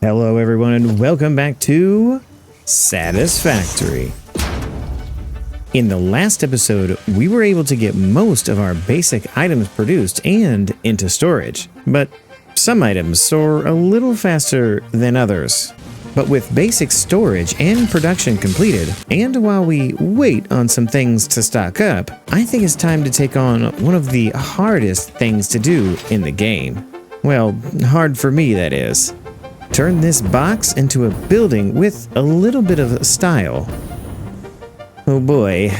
Hello everyone and welcome back to Satisfactory. In the last episode, we were able to get most of our basic items produced and into storage, but some items soar a little faster than others. But with basic storage and production completed, and while we wait on some things to stock up, I think it's time to take on one of the hardest things to do in the game. Well, hard for me, that is. Turn this box into a building with a little bit of style. Oh boy.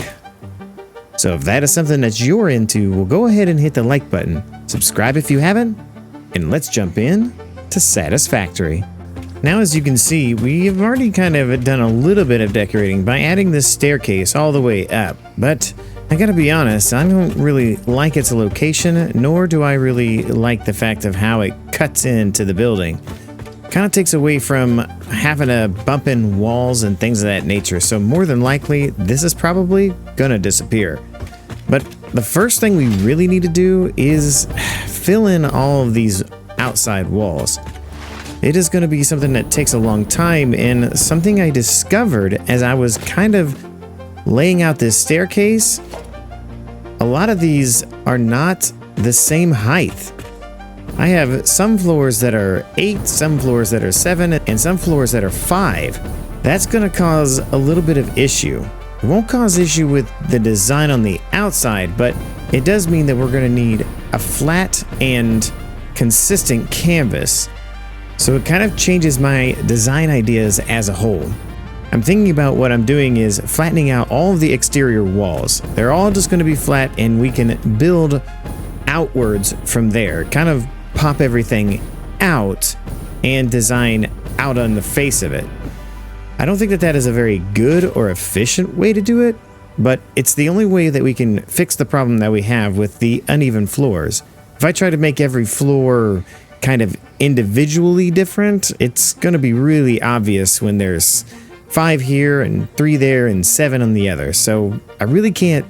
So if that is something that you're into, well, go ahead and hit the like button, subscribe if you haven't, and let's jump in to Satisfactory. Now, as you can see, we've already kind of done a little bit of decorating by adding this staircase all the way up, but I gotta be honest, I don't really like its location, nor do I really like the fact of how it cuts into the building. Kind of takes away from having to bump in walls and things of that nature, so more than likely this is probably gonna disappear. But the first thing we really need to do is fill in all of these outside walls. It is going to be something that takes a long time, and something I discovered as I was kind of laying out this staircase, a lot of these are not the same height. I have some floors that are 8, some floors that are 7, and some floors that are 5. That's going to cause a little bit of issue. It won't cause issue with the design on the outside, but it does mean that we're going to need a flat and consistent canvas. So it kind of changes my design ideas as a whole. I'm thinking about what I'm doing is flattening out all of the exterior walls. They're all just going to be flat, and we can build outwards from there. Kind of pop everything out and design out on the face of it. I don't think that that is a very good or efficient way to do it, but it's the only way that we can fix the problem that we have with the uneven floors. If I try to make every floor kind of individually different, it's going to be really obvious when there's 5 here and 3 there and 7 on the other. So I really can't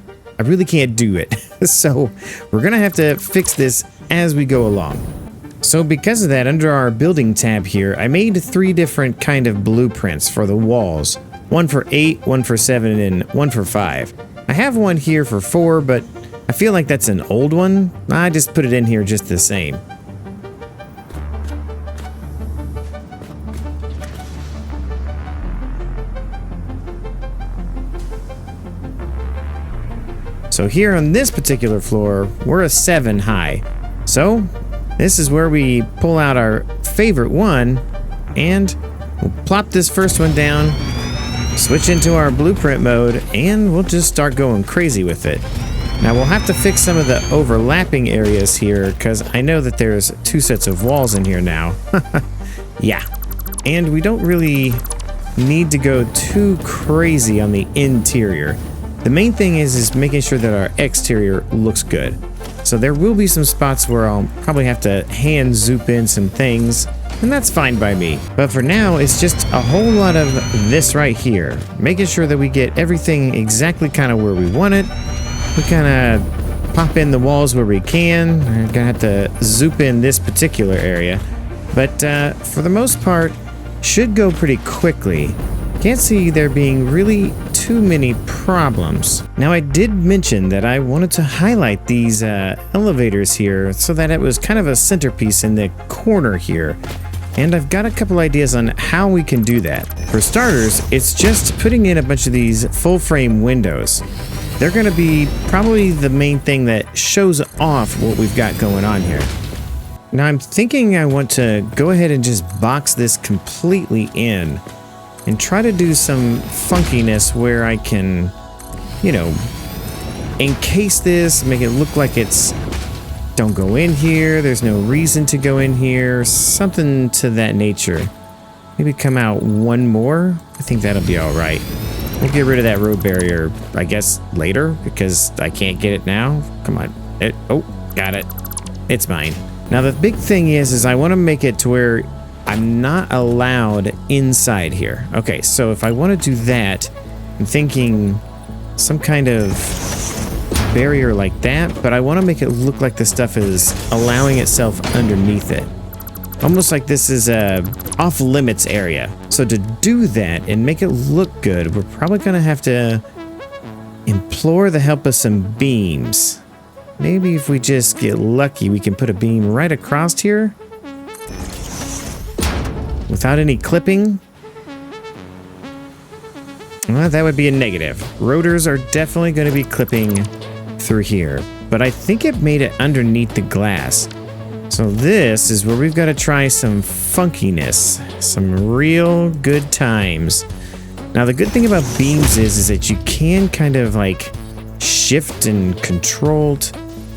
do it. So we're going to have to fix this as we go along. So because of that, under our building tab here, I made 3 different kind of blueprints for the walls. One for 8, one for 7, and one for 5. I have one here for 4, but I feel like that's an old one. I just put it in here just the same. So here on this particular floor, we're a 7 high. So this is where we pull out our favorite one, and we'll plop this first one down, switch into our blueprint mode, and we'll just start going crazy with it. Now we'll have to fix some of the overlapping areas here, because I know that there's 2 sets of walls in here now. Yeah. And we don't really need to go too crazy on the interior. The main thing is making sure that our exterior looks good. So there will be some spots where I'll probably have to hand zoom in some things, and that's fine by me. But for now, it's just a whole lot of this right here, making sure that we get everything exactly kind of where we want it. We kind of pop in the walls where we can. I'm gonna have to zoom in this particular area, but for the most part, should go pretty quickly. Can't see there being really too many problems. Now, I did mention that I wanted to highlight these elevators here so that it was kind of a centerpiece in the corner here. And I've got a couple ideas on how we can do that. For starters, it's just putting in a bunch of these full frame windows. They're gonna be probably the main thing that shows off what we've got going on here. Now, I'm thinking I want to go ahead and just box this completely in and try to do some funkiness where I can, you know, encase this, make it look like it's don't go in here, there's no reason to go in here, something to that nature. Maybe come out one more. I think that'll be all right. We'll get rid of that road barrier, I guess, later, because I can't get it now. Come on. Oh, got it. It's mine. Now, the big thing is I want to make it to where I'm not allowed inside here. Okay, so if I want to do that, I'm thinking some kind of barrier like that, but I want to make it look like the stuff is allowing itself underneath it. Almost like this is a off limits area. So to do that and make it look good, we're probably going to have to implore the help of some beams. Maybe if we just get lucky, we can put a beam right across here without any clipping. Well, that would be a negative. Rotors are definitely going to be clipping through here, but I think it made it underneath the glass. So this is where we've got to try some funkiness, some real good times. Now, the good thing about beams is that you can kind of like shift and control,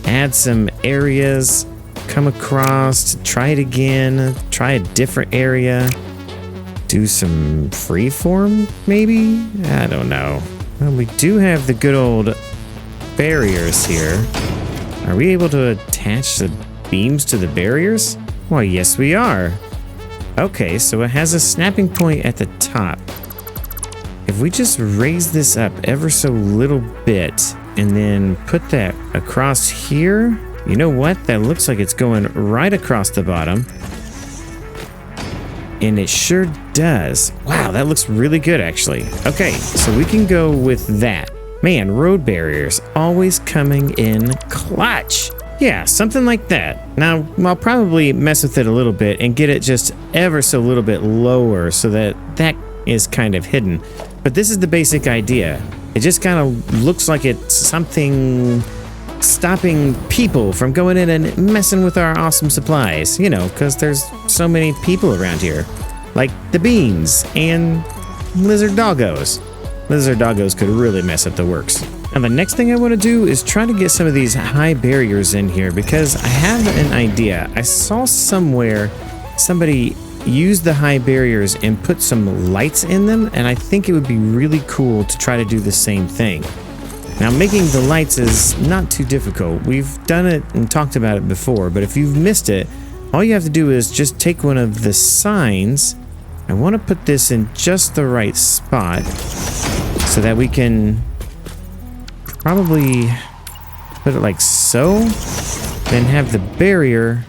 add some areas, come across, try it again, try a different area, do some freeform, maybe? I don't know. Well, we do have the good old barriers here. Are we able to attach the beams to the barriers? Why, yes, we are. Okay, so it has a snapping point at the top. If we just raise this up ever so little bit and then put that across here, you know what? That looks like it's going right across the bottom. And it sure does. Wow, that looks really good, actually. Okay, so we can go with that. Man, road barriers always coming in clutch. Yeah, something like that. Now, I'll probably mess with it a little bit and get it just ever so little bit lower so that that is kind of hidden. But this is the basic idea. It just kind of looks like it's something stopping people from going in and messing with our awesome supplies, you know, because there's so many people around here, like the beans and lizard doggos. Lizard doggos could really mess up the works. Now, the next thing I want to do is try to get some of these high barriers in here because I have an idea. I saw somewhere somebody used the high barriers and put some lights in them, and I think it would be really cool to try to do the same thing. Now, making the lights is not too difficult. We've done it and talked about it before, but if you've missed it, all you have to do is just take one of the signs. I want to put this in just the right spot so that we can probably put it like so, then have the barrier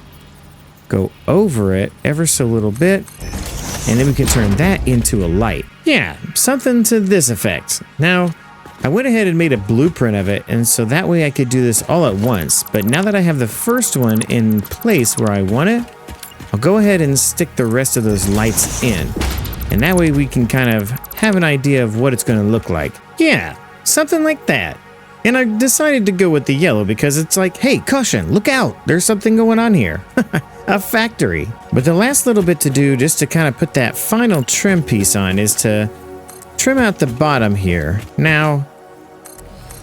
go over it ever so little bit, and then we can turn that into a light. Yeah, something to this effect. Now, I went ahead and made a blueprint of it, and so that way I could do this all at once. But now that I have the first one in place where I want it, I'll go ahead and stick the rest of those lights in. And that way we can kind of have an idea of what it's going to look like. Yeah, something like that. And I decided to go with the yellow because it's like, hey, caution, look out, there's something going on here. A factory. But the last little bit to do just to kind of put that final trim piece on is to trim out the bottom here. Now,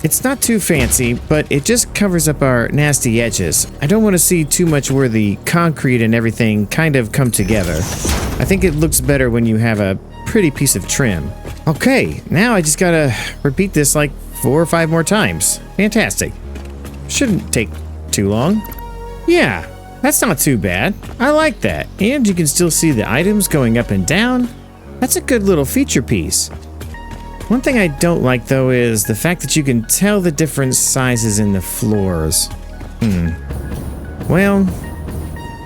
it's not too fancy, but it just covers up our nasty edges. I don't want to see too much where the concrete and everything kind of come together. I think it looks better when you have a pretty piece of trim. Okay, now I just gotta repeat this like 4 or 5 more times. Fantastic. Shouldn't take too long. Yeah, that's not too bad. I like that. And you can still see the items going up and down. That's a good little feature piece. One thing I don't like, though, is the fact that you can tell the different sizes in the floors. Well,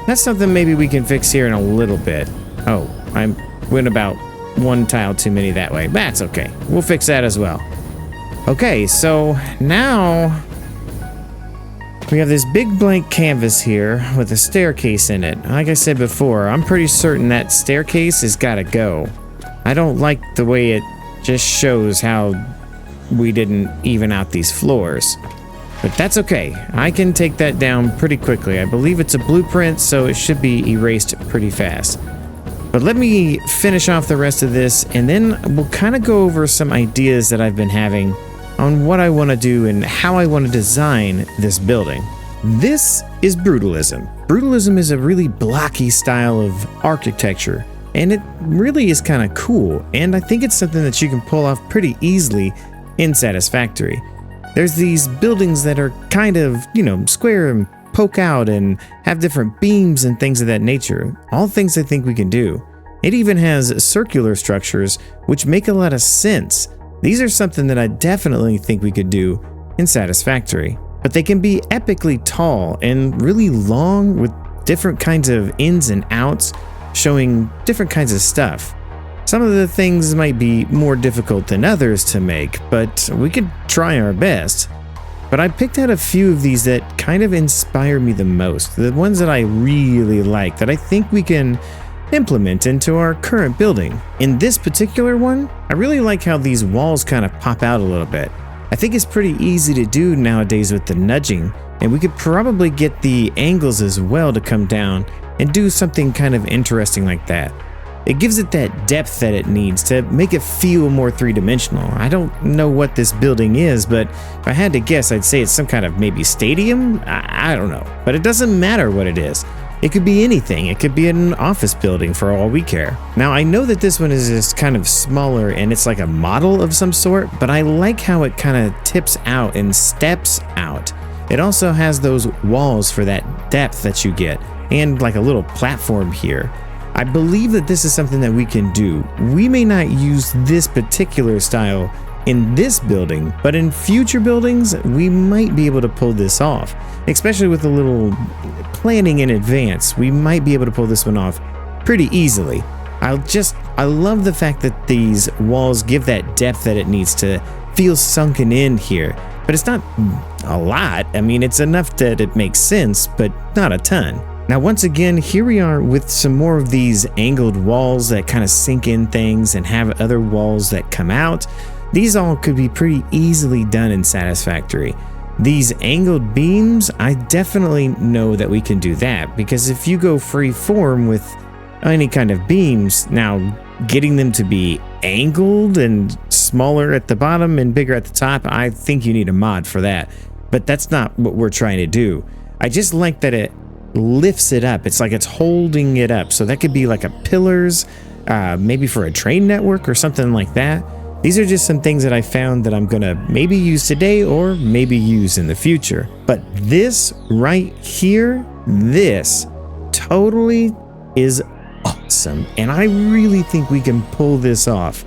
that's something maybe we can fix here in a little bit. Oh, I went about 1 tile too many that way. That's okay. We'll fix that as well. Okay, so now we have this big blank canvas here with a staircase in it. Like I said before, I'm pretty certain that staircase has got to go. I don't like the way it just shows how we didn't even out these floors. But that's okay. I can take that down pretty quickly. I believe it's a blueprint, so it should be erased pretty fast. But let me finish off the rest of this, and then we'll kind of go over some ideas that I've been having on what I want to do and how I want to design this building. This is brutalism. Brutalism is a really blocky style of architecture, and it really is kind of cool, and I think it's something that you can pull off pretty easily in Satisfactory. There's these buildings that are kind of, square and poke out and have different beams and things of that nature. All things I think we can do. It even has circular structures, which make a lot of sense. These are something that I definitely think we could do in Satisfactory. But they can be epically tall and really long with different kinds of ins and outs. showing different kinds of stuff. Some of the things might be more difficult than others to make, but we could try our best. But I picked out a few of these that kind of inspire me the most, the ones that I really like, that I think we can implement into our current building. In this particular one, I really like how these walls kind of pop out a little bit. I think it's pretty easy to do nowadays with the nudging, and we could probably get the angles as well to come down and do something kind of interesting like that. It gives it that depth that it needs to make it feel more three-dimensional. I don't know what this building is, but if I had to guess, I'd say it's some kind of maybe stadium? I don't know, but it doesn't matter what it is. It could be anything. It could be an office building for all we care. Now, I know that this one is just kind of smaller and it's like a model of some sort, but I like how it kind of tips out and steps out. It also has those walls for that depth that you get, and like a little platform here. I believe that this is something that we can do. We may not use this particular style in this building, but in future buildings, we might be able to pull this off. Especially with a little planning in advance, we might be able to pull this one off pretty easily. I love the fact that these walls give that depth that it needs to feel sunken in here. But it's not a lot. I mean, it's enough that it makes sense, but not a ton. Now, once again, here we are with some more of these angled walls that kind of sink in things and have other walls that come out. These all could be pretty easily done in Satisfactory. These angled beams, I definitely know that we can do that, because if you go free form with any kind of beams, now getting them to be angled and smaller at the bottom and bigger at the top, I think you need a mod for that. But that's not what we're trying to do. I just like that it lifts it up. It's like it's holding it up. So that could be like a pillars, maybe for a train network or something like that. These are just some things that I found that I'm gonna maybe use today or maybe use in the future. But this right here, this totally is awesome. And I really think we can pull this off.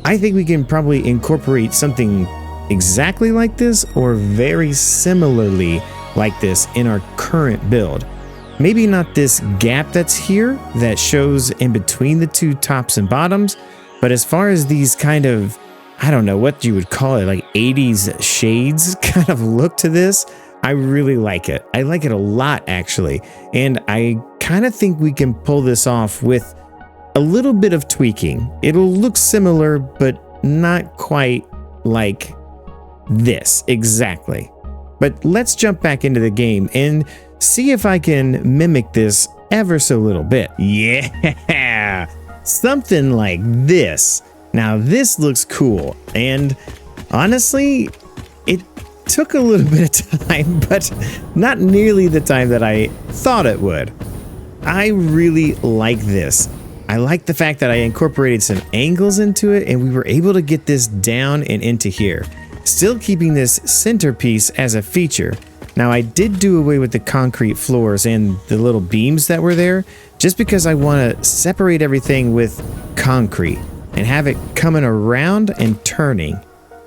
I think we can probably incorporate something exactly like this or very similarly like this in our current build. Maybe not this gap that's here that shows in between the two tops and bottoms, but as far as these kind of, I don't know what you would call it, like 80s shades kind of look to this, I really like it. I like it a lot, actually. And I kind of think we can pull this off with a little bit of tweaking. It'll look similar, but not quite like this exactly. But let's jump back into the game and see if I can mimic this ever so little bit. Yeah, something like this. Now this looks cool, and honestly, it took a little bit of time, but not nearly the time that I thought it would. I really like this. I like the fact that I incorporated some angles into it and we were able to get this down and into here, still keeping this centerpiece as a feature. Now, I did do away with the concrete floors and the little beams that were there just because I want to separate everything with concrete and have it coming around and turning.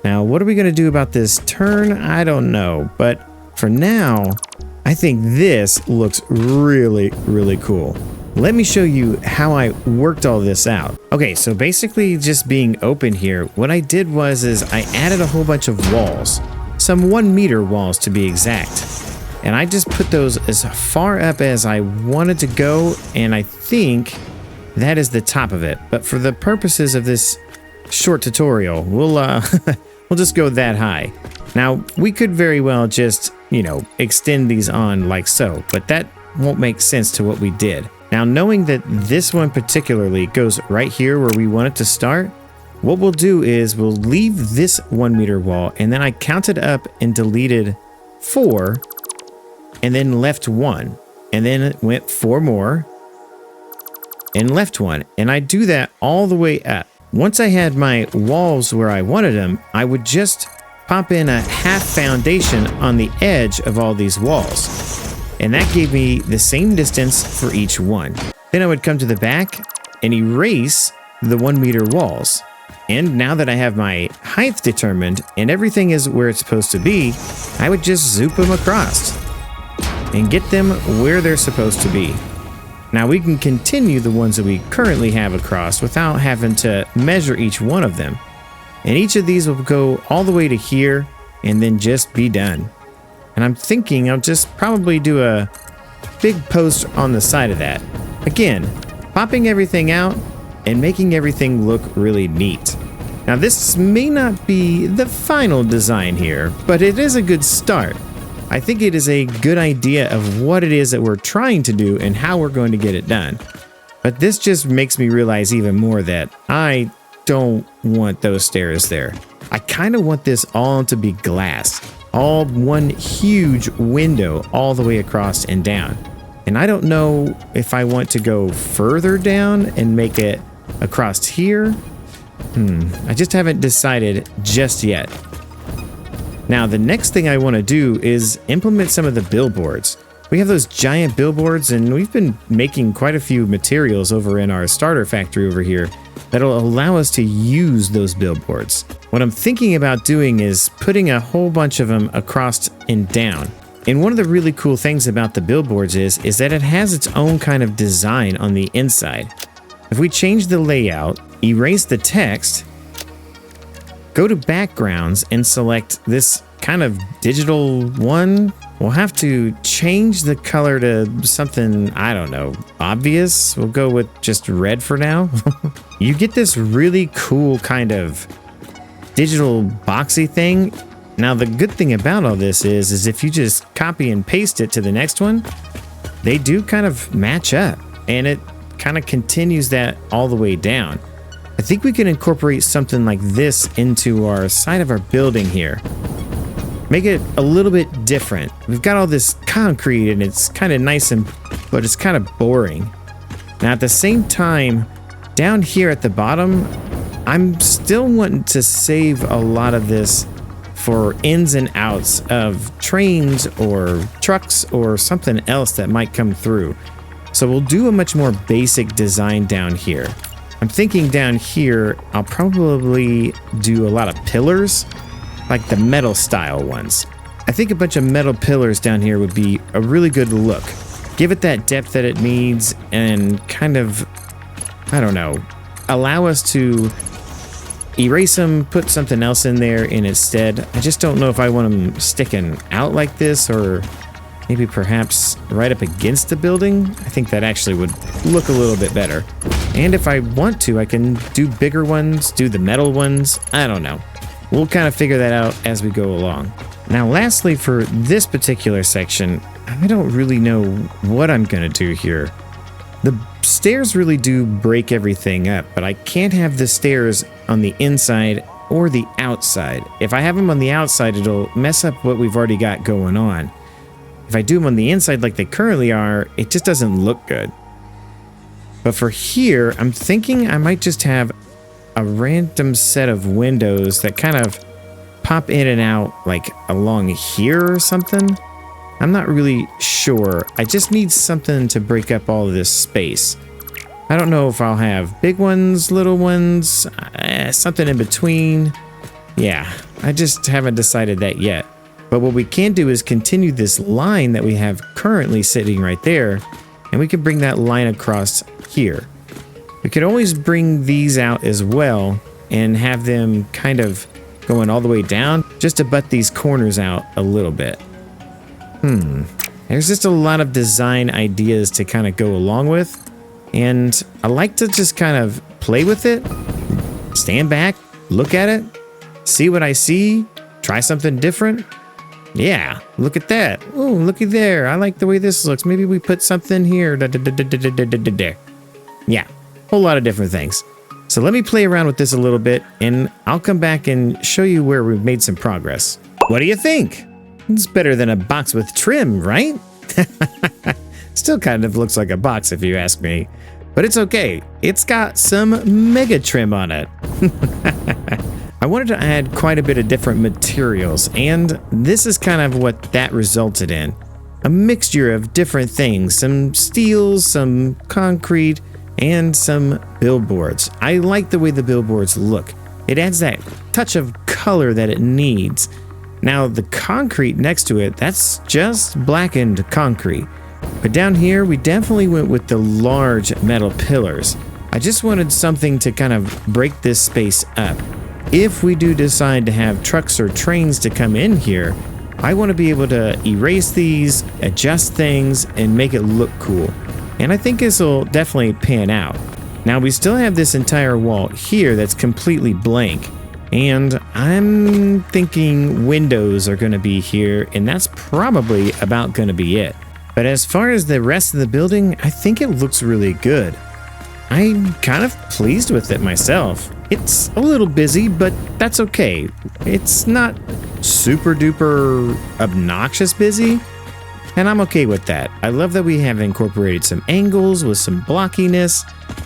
Now, what are we going to do about this turn? I don't know, but for now, I think this looks really, really cool. Let me show you how I worked all this out. Okay, so basically just being open here, what I did was I added a whole bunch of walls, some 1 meter walls to be exact. And I just put those as far up as I wanted to go, and I think that is the top of it. But for the purposes of this short tutorial, we'll we'll just go that high. Now, we could very well just, extend these on like so, but that won't make sense to what we did. Now, knowing that this one particularly goes right here where we want it to start, what we'll do is we'll leave this 1 meter wall, and then I counted up and deleted 4, and then left 1, and then it went 4 more, and left 1, and I do that all the way up. Once I had my walls where I wanted them, I would just pop in a half foundation on the edge of all these walls. And that gave me the same distance for each one. Then I would come to the back and erase the 1 meter walls. And now that I have my height determined and everything is where it's supposed to be, I would just zoop them across and get them where they're supposed to be. Now we can continue the ones that we currently have across without having to measure each one of them. And each of these will go all the way to here and then just be done. And I'm thinking I'll just probably do a big post on the side of that. Again, popping everything out and making everything look really neat. Now this may not be the final design here, but it is a good start. I think it is a good idea of what it is that we're trying to do and how we're going to get it done. But this just makes me realize even more that I don't want those stairs there. I kind of want this all to be glass, all one huge window all the way across and down. And I don't know if I want to go further down and make it across here. I just haven't decided just yet. Now, the next thing I want to do is implement some of the billboards. We have those giant billboards, and we've been making quite a few materials over in our starter factory over here that'll allow us to use those billboards. What I'm thinking about doing is putting a whole bunch of them across and down. And one of the really cool things about the billboards is that it has its own kind of design on the inside. If we change the layout, erase the text, go to backgrounds and select this kind of digital one, we'll have to change the color to something, I don't know, obvious. We'll go with just red for now. You get this really cool kind of digital boxy thing. Now, the good thing about all this is if you just copy and paste it to the next one, they do kind of match up, and it kind of continues that all the way down. I think we can incorporate something like this into our side of our building here. Make it a little bit different. We've got all this concrete and it's kind of nice, but it's kind of boring. Now at the same time, down here at the bottom, I'm still wanting to save a lot of this for ins and outs of trains or trucks or something else that might come through. So we'll do a much more basic design down here. I'm thinking down here, I'll probably do a lot of pillars, like the metal style ones. I think a bunch of metal pillars down here would be a really good look. Give it that depth that it needs and kind of, I don't know, allow us to erase them, put something else in there in its stead. I just don't know if I want them sticking out like this or maybe perhaps right up against the building. I think that actually would look a little bit better. And if I want to, I can do bigger ones, do the metal ones. I don't know. We'll kind of figure that out as we go along. Now, lastly, for this particular section, I don't really know what I'm going to do here. The stairs really do break everything up, but I can't have the stairs on the inside or the outside. If I have them on the outside, it'll mess up what we've already got going on. If I do them on the inside like they currently are, it just doesn't look good. But for here, I'm thinking I might just have a random set of windows that kind of pop in and out like along here or something. I'm not really sure. I just need something to break up all of this space. I don't know if I'll have big ones, little ones, something in between. Yeah, I just haven't decided that yet. But what we can do is continue this line that we have currently sitting right there, and we can bring that line across here. We could always bring these out as well and have them kind of going all the way down just to butt these corners out a little bit. There's just a lot of design ideas to kind of go along with, and I like to just kind of play with it, stand back, look at it, see what I see, try something different. Yeah, look at that. Oh, looky there. I like the way this looks. Maybe we put something here. Yeah, whole lot of different things. So let me play around with this a little bit, and I'll come back and show you where we've made some progress. What do you think? It's better than a box with trim, right? Still kind of looks like a box if you ask me, but it's okay. It's got some mega trim on it. I wanted to add quite a bit of different materials, and this is kind of what that resulted in. A mixture of different things, some steels, some concrete, and some billboards. I like the way the billboards look. It adds that touch of color that it needs. Now, the concrete next to it, that's just blackened concrete. But down here, we definitely went with the large metal pillars. I just wanted something to kind of break this space up. If we do decide to have trucks or trains to come in here, I want to be able to erase these, adjust things, and make it look cool. And I think this will definitely pan out. Now we still have this entire wall here that's completely blank. And I'm thinking windows are going to be here, and that's probably about going to be it. But as far as the rest of the building, I think it looks really good. I'm kind of pleased with it myself. It's a little busy, but that's okay. It's not super duper obnoxious busy, and I'm okay with that. I love that we have incorporated some angles with some blockiness,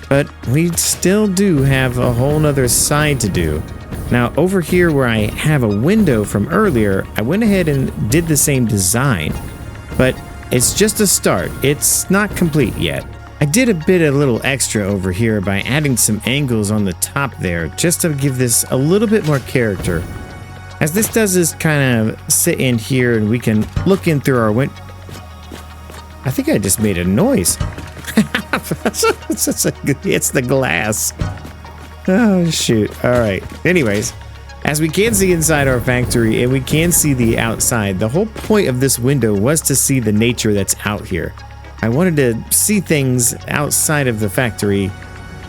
but we still do have a whole nother side to do. Now over here where I have a window from earlier, I went ahead and did the same design, but it's just a start. It's not complete yet. I did a little extra over here by adding some angles on the top there just to give this a little bit more character. As this does is kind of sit in here and we can look in through our window. I think I just made a noise. It's the glass. Oh, shoot. All right. Anyways, as we can see inside our factory and we can see the outside, the whole point of this window was to see the nature that's out here. I wanted to see things outside of the factory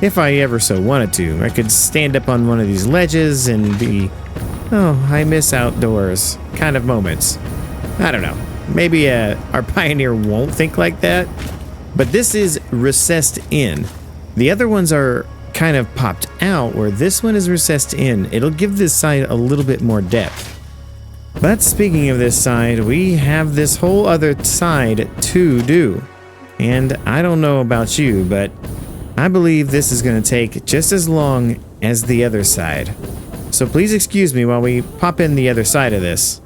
if I ever so wanted to. I could stand up on one of these ledges and be, oh, I miss outdoors kind of moments. I don't know. Maybe our pioneer won't think like that, but this is recessed in. The other ones are kind of popped out, where this one is recessed in. It'll give this side a little bit more depth. But speaking of this side, we have this whole other side to do. And I don't know about you, but I believe this is going to take just as long as the other side. So please excuse me while we pop in the other side of this.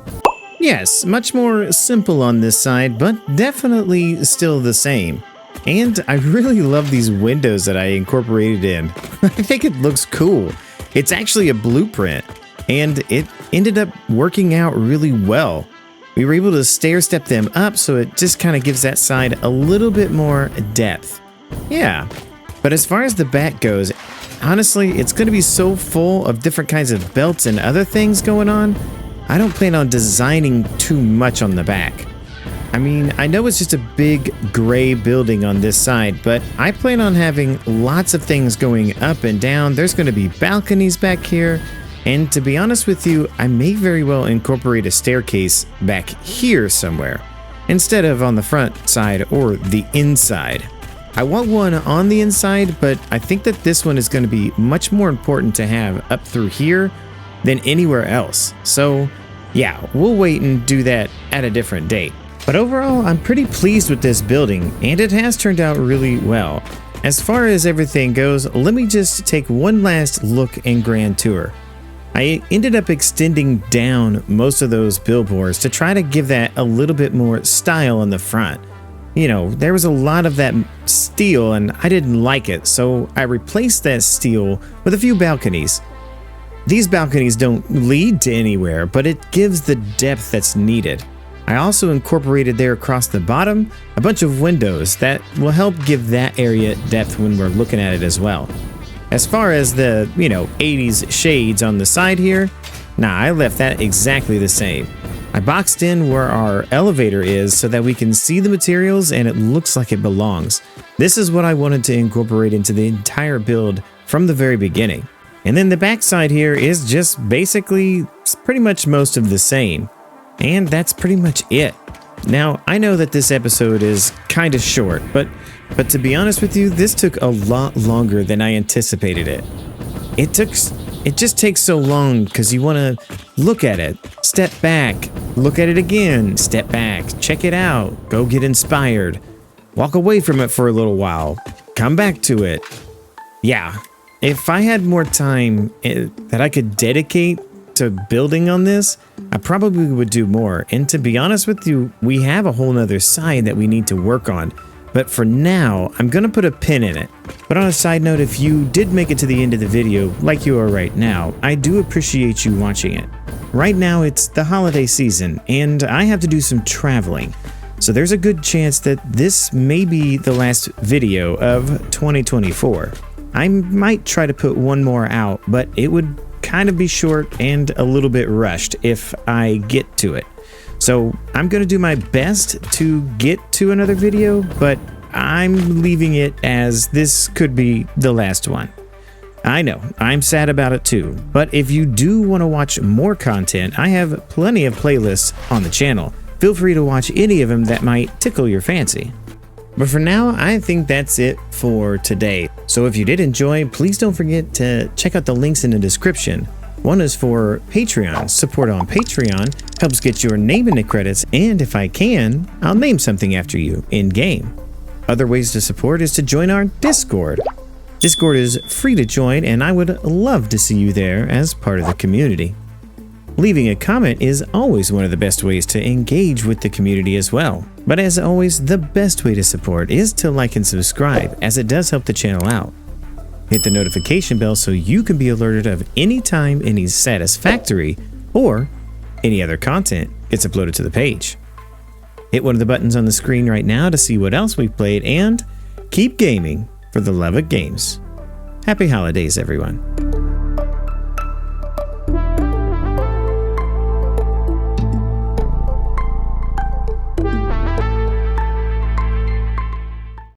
Yes, much more simple on this side, but definitely still the same. And I really love these windows that I incorporated in. I think it looks cool. It's actually a blueprint, and it ended up working out really well. We were able to stair step them up, so it just kind of gives that side a little bit more depth. Yeah, but as far as the back goes, honestly, it's going to be so full of different kinds of belts and other things going on. I don't plan on designing too much on the back. I mean, I know it's just a big gray building on this side, but I plan on having lots of things going up and down. There's going to be balconies back here. And to be honest with you, I may very well incorporate a staircase back here somewhere, instead of on the front side or the inside. I want one on the inside, but I think that this one is going to be much more important to have up through here than anywhere else. So yeah, we'll wait and do that at a different date. But overall, I'm pretty pleased with this building, and it has turned out really well. As far as everything goes, let me just take one last look and grand tour. I ended up extending down most of those billboards to try to give that a little bit more style on the front. You know, there was a lot of that steel and I didn't like it, so I replaced that steel with a few balconies. These balconies don't lead to anywhere, but it gives the depth that's needed. I also incorporated there across the bottom a bunch of windows that will help give that area depth when we're looking at it as well. As far as the, 80s shades on the side here, I left that exactly the same. I boxed in where our elevator is so that we can see the materials and it looks like it belongs. This is what I wanted to incorporate into the entire build from the very beginning. And then the back side here is just basically pretty much most of the same. And that's pretty much it. Now, I know that this episode is kind of short, but to be honest with you, this took a lot longer than I anticipated it. It just takes so long because you want to look at it, step back, look at it again, step back, check it out, go get inspired, walk away from it for a little while, come back to it. Yeah, if I had more time that I could dedicate to building on this, I probably would do more. And to be honest with you, we have a whole nother side that we need to work on. But for now, I'm gonna put a pin in it. But on a side note, if you did make it to the end of the video, like you are right now, I do appreciate you watching it. Right now, it's the holiday season, and I have to do some traveling. So there's a good chance that this may be the last video of 2024. I might try to put one more out, but it would kind of be short and a little bit rushed if I get to it. So I'm going to do my best to get to another video, but I'm leaving it as this could be the last one. I know, I'm sad about it too, but if you do want to watch more content, I have plenty of playlists on the channel. Feel free to watch any of them that might tickle your fancy. But for now, I think that's it for today. So if you did enjoy, please don't forget to check out the links in the description. One is for Patreon. Support on Patreon helps get your name in the credits, and if I can, I'll name something after you in-game. Other ways to support is to join our Discord. Discord is free to join, and I would love to see you there as part of the community. Leaving a comment is always one of the best ways to engage with the community as well. But as always, the best way to support is to like and subscribe, as it does help the channel out. Hit the notification bell so you can be alerted of any time any Satisfactory or any other content gets uploaded to the page. Hit one of the buttons on the screen right now to see what else we've played, and keep gaming for the love of games. Happy holidays, everyone.